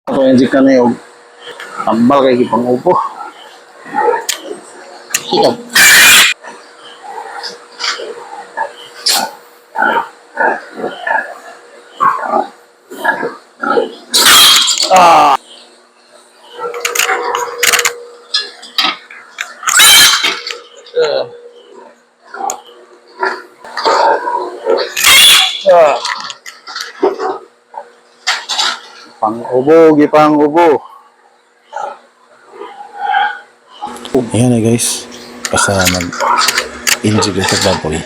Ako yung ka na yung tambal kay Kipangupo. Ikaw. Ah! Pang-ubo, gipang-ubo. Ayan na guys, basta nag-integrate baboy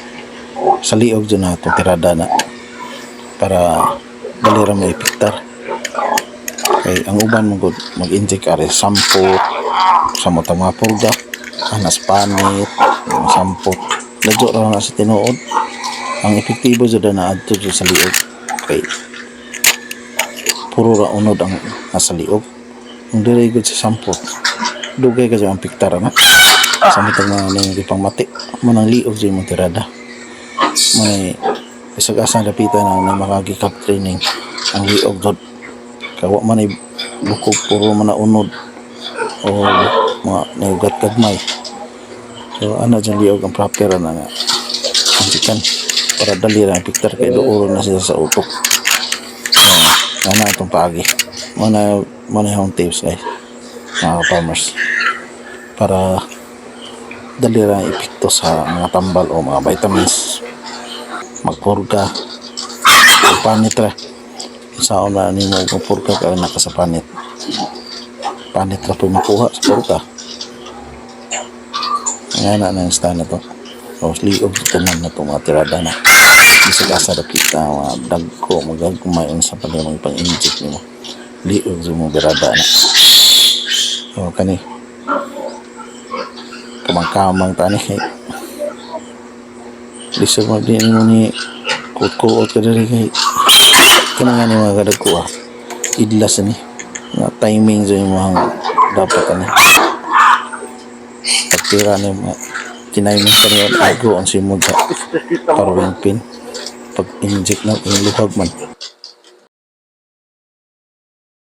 sa liog dyan na itong tirada na para balira may ipiktar. Okay, ang uban mag-inject ari sampot sa mga purga, anas panit, sampot ladyo ra na sa tinuod. Ang epektibo dyan na adto dyan sa liog. Okay, puro ra unod ang nasa liog. Ang dirigod sa sampot dugay kasi ang piktara na sa mitag mga nangyari pang mati mo nang liog dyan mong tirada may isag-asang lapitan na makagikap training ang liog dod kawa man ay bukog puro man na unod o mga naugat kagmay. So ano dyan liog ang proper na nga ang chikan para dali lang piktar kay doon na sila sa utok. Ano itong paagi mana yung tips guys mga farmers para dali lang epekto sa mga tambal o mga vitamins magpurga panit ra sa una ni mo magpurga ka naka sa panit ra po makuha sa purga ngayon na yung stand na to o liog tanan na to mga tirada na isa kasa na kita mga dagko magagkumayon sa palimang pang-inject nimo liog sa mga tirada na o kani kamang-kamang tani kay lisod mo din mo ni kuot-kuot ka dali kay kanang ni mga kadagko idlas ni nga timing sa imong dapat ani pagtira ni mga tiniming ka niya ago ang simod sa parwing pin pag inject na iluhag man